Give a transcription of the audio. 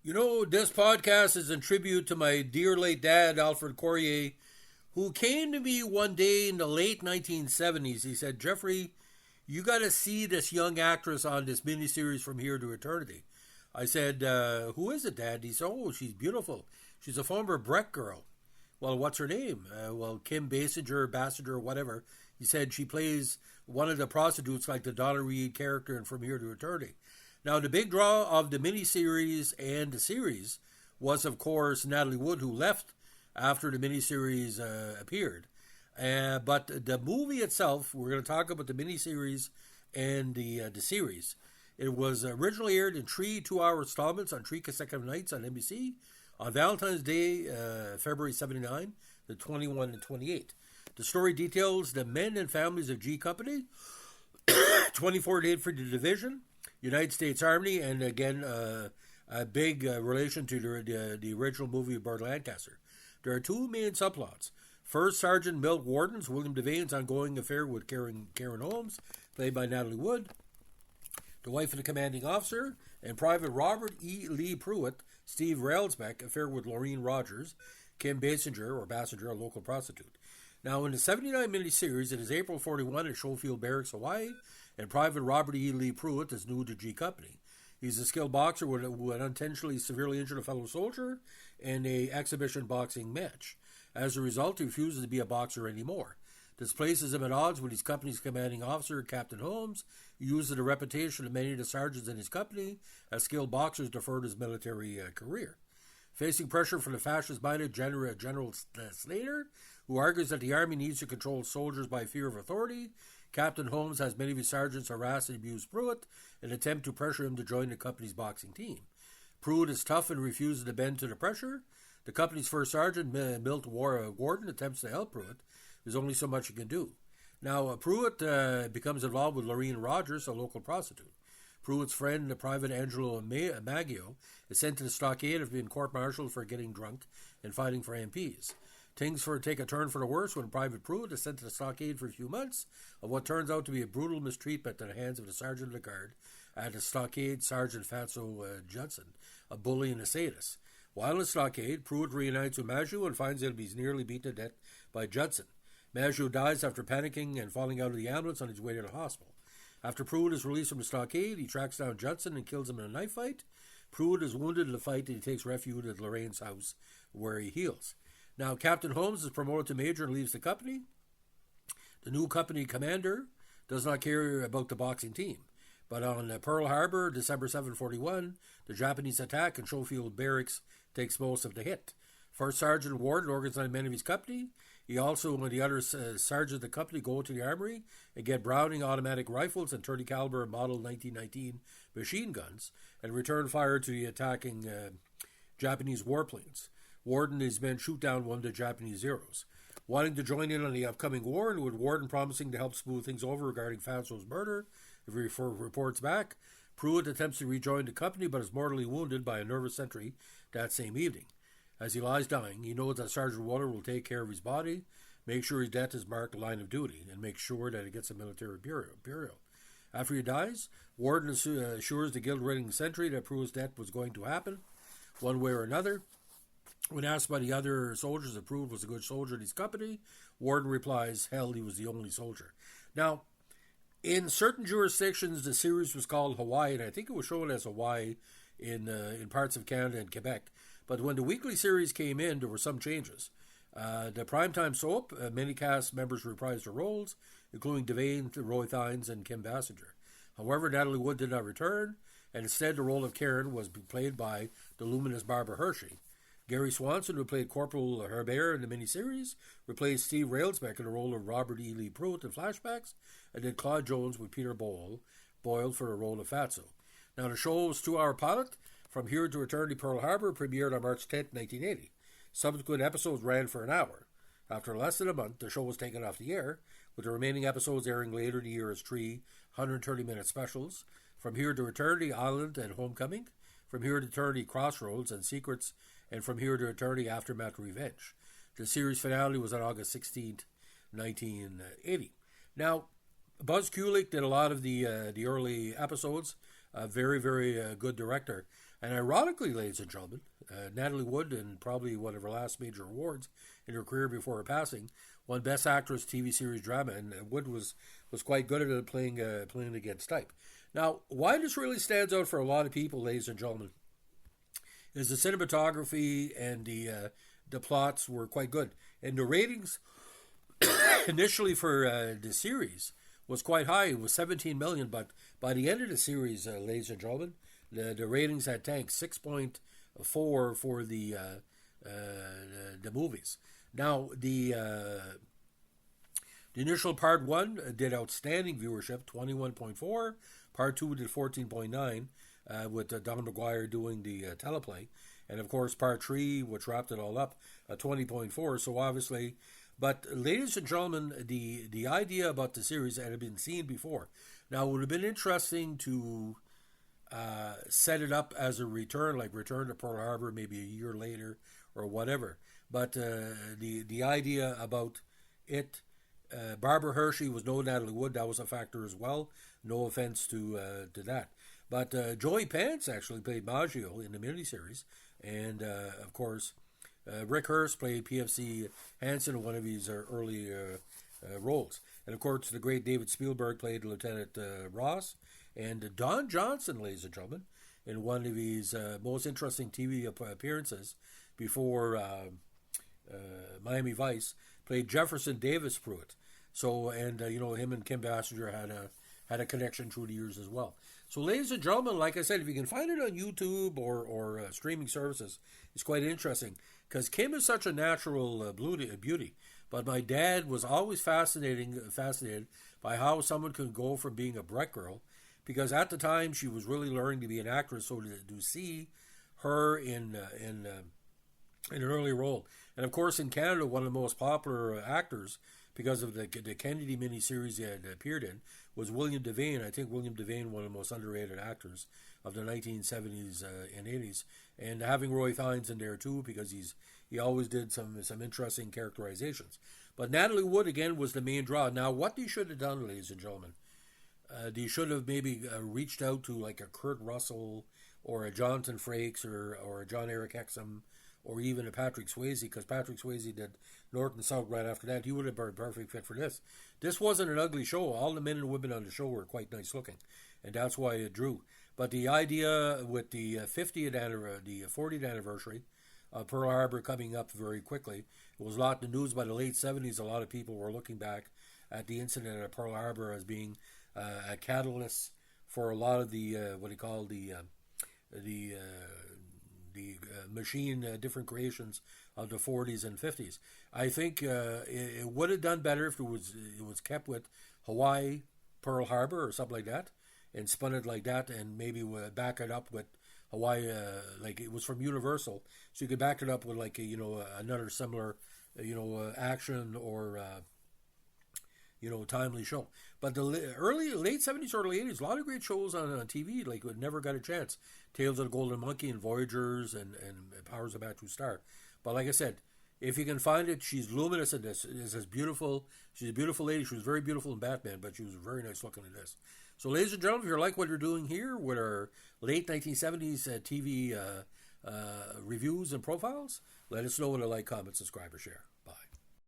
This podcast is in tribute to my dear late dad, Alfred Courier, who came to me one day in the late 1970s. He said, Jeffrey, you got to see this young actress on this miniseries From Here to Eternity. I said, who is it, Dad? He said, oh, she's beautiful. She's a former Breck girl. Well, what's her name? Kim Basinger, whatever. He said she plays one of the prostitutes like the Donna Reed character in From Here to Eternity. Now, the big draw of the miniseries and the series was, of course, Natalie Wood, who left after the miniseries appeared. But the movie itself, we're going to talk about the miniseries and the series. It was originally aired in 3 2-hour installments on 3 consecutive nights on NBC on Valentine's Day, February 79, the 21 and 28. The story details the men and families of G Company, 24th Infantry Division, United States Army, and again, a big relation to the original movie of Burt Lancaster. There are 2 main subplots. First, Sergeant Milt Warden's William Devane's ongoing affair with Karen Holmes, played by Natalie Wood, the wife of the commanding officer, and Private Robert E. Lee Pruitt, Steve Railsbeck, affair with Laureen Rogers, Kim Basinger, a local prostitute. Now, in the 79 miniseries, it is April 41 at Schofield Barracks, Hawaii, and Private Robert E. Lee Pruitt is new to G Company. He's a skilled boxer who had unintentionally severely injured a fellow soldier in an exhibition boxing match. As a result, he refuses to be a boxer anymore. This places him at odds with his company's commanding officer, Captain Holmes, who uses the reputation of many of the sergeants in his company as skilled boxers deferred his military career. Facing pressure from the fascist-minded General Slater, who argues that the Army needs to control soldiers by fear of authority, Captain Holmes has many of his sergeants harass and abuse Pruitt in an attempt to pressure him to join the company's boxing team. Pruitt is tough and refuses to bend to the pressure. The company's first sergeant, Milt Warden, attempts to help Pruitt. There's only so much he can do. Now, Pruitt becomes involved with Laureen Rogers, a local prostitute. Pruitt's friend, the Private Angelo Maggio, is sent to the stockade after being court-martialed for getting drunk and fighting for MPs. Things take a turn for the worse when Private Pruitt is sent to the stockade for a few months of what turns out to be a brutal mistreatment at the hands of the Sergeant of the Guard at the stockade, Sergeant Fatso Judson, a bully and a sadist. While in the stockade, Pruitt reunites with Maggio and finds out he's nearly beaten to death by Judson. Maggio dies after panicking and falling out of the ambulance on his way to the hospital. After Pruitt is released from the stockade, he tracks down Judson and kills him in a knife fight. Pruitt is wounded in the fight and he takes refuge at Lorraine's house where he heals. Now, Captain Holmes is promoted to major and leaves the company. The new company commander does not care about the boxing team. But on Pearl Harbor, December 741, the Japanese attack and Schofield Barracks takes most of the hit. First Sergeant Warden organized men of his company. He also and the other sergeants of the company go to the armory and get Browning automatic rifles and .30 caliber model 1919 machine guns and return fire to the attacking Japanese warplanes. Warden and his men shoot down one of the Japanese Zeros. Wanting to join in on the upcoming war, and with Warden promising to help smooth things over regarding Fatso's murder, if he reports back, Pruitt attempts to rejoin the company but is mortally wounded by a nervous sentry that same evening. As he lies dying, he knows that Sergeant Waller will take care of his body, make sure his death is marked line of duty, and make sure that it gets a military burial. After he dies, Warden assures the guilt-ridden sentry that Pruitt's death was going to happen, one way or another. When asked by the other soldiers if Pruitt was a good soldier in his company, Warden replies, hell, he was the only soldier. Now, in certain jurisdictions, the series was called Hawaii, and I think it was shown as Hawaii in parts of Canada and Quebec. But when the weekly series came in, there were some changes. The primetime soap, many cast members reprised their roles, including Devane, Roy Thines, and Kim Basinger. However, Natalie Wood did not return, and instead the role of Karen was played by the luminous Barbara Hershey. Gary Swanson, who played Corporal Herbert in the miniseries, replaced Steve Railsbeck in the role of Robert E. Lee Pruitt in flashbacks, and did Claude Jones with Peter Boyle for the role of Fatso. Now, the show's 2-hour pilot, From Here to Eternity Pearl Harbor, premiered on March 10, 1980. Subsequent episodes ran for an hour. After less than a month, the show was taken off the air, with the remaining episodes airing later in the year as 3 130-minute specials, From Here to Eternity, Island, and Homecoming, From Here to Eternity, Crossroads, and Secrets, and From Here to Eternity, Aftermath, Revenge. The series finale was on August 16, 1980. Now, Buzz Kulik did a lot of the early episodes. A very, very good director. And ironically, ladies and gentlemen, Natalie Wood, in probably one of her last major awards in her career before her passing, won Best Actress TV Series Drama, and Wood was quite good at it, playing against Stipe. Now, why this really stands out for a lot of people, ladies and gentlemen, is the cinematography and the plots were quite good, and the ratings initially for the series was quite high. It was 17 million, but by the end of the series, ladies and gentlemen, the ratings had tanked 6.4 for the movies. Now the initial part 1 did outstanding viewership, 21.4. Part 2 did 14.9, with Don McGuire doing the teleplay, and of course part 3, which wrapped it all up, 20.4. So obviously. But, ladies and gentlemen, the idea about the series had been seen before. Now, it would have been interesting to set it up as a return, like Return to Pearl Harbor, maybe a year later or whatever. But the idea about it, Barbara Hershey was no Natalie Wood. That was a factor as well. No offense to that. But Joey Pants actually played Maggio in the miniseries. And, of course, Rick Hurst played PFC Hansen in one of his early roles. And, of course, the great David Spielberg played Lieutenant Ross. And Don Johnson, ladies and gentlemen, in one of his most interesting TV appearances before Miami Vice, played Jefferson Davis Pruitt. So, and, him and Kim Basinger had a connection through the years as well. So, ladies and gentlemen, like I said, if you can find it on YouTube or streaming services, it's quite interesting. Because Kim is such a natural beauty. But my dad was always fascinated by how someone could go from being a Breck girl, because at the time she was really learning to be an actress. So to see her in an early role, and of course in Canada, one of the most popular actors because of the Kennedy miniseries he had appeared in was William Devane. I think William Devane, one of the most underrated actors of the 1970s and 80s, and having Roy Fiennes in there too, because he always did some interesting characterizations. But Natalie Wood again was the main draw. Now, what they should have done, ladies and gentlemen, they should have maybe reached out to like a Kurt Russell or a Jonathan Frakes or a John Eric Hexum or even a Patrick Swayze, because Patrick Swayze did North and South right after that. He would have been a perfect fit for this. This wasn't an ugly show. All the men and women on the show were quite nice looking, and that's why it drew. But the idea with the 40th anniversary of Pearl Harbor coming up very quickly, it was a lot in the news by the late 70s. A lot of people were looking back at the incident at Pearl Harbor as being a catalyst for a lot of the machine different creations of the 40s and 50s. I think it would have done better if it was kept with Hawaii, Pearl Harbor, or something like that, and spun it like that, and maybe back it up with Hawaii, like it was from Universal, so you could back it up with like another similar action or timely show. But the late 70s, early 80s, a lot of great shows on TV, like never got a chance. Tales of the Golden Monkey and Voyagers and Powers of Bad True Star. But like I said, if you can find it, she's luminous in this. It's as beautiful. She's a beautiful lady. She was very beautiful in Batman, but she was very nice looking in this. So, ladies and gentlemen, if you like what you're doing here with our late 1970s TV reviews and profiles, let us know with a like, comment, subscribe, or share.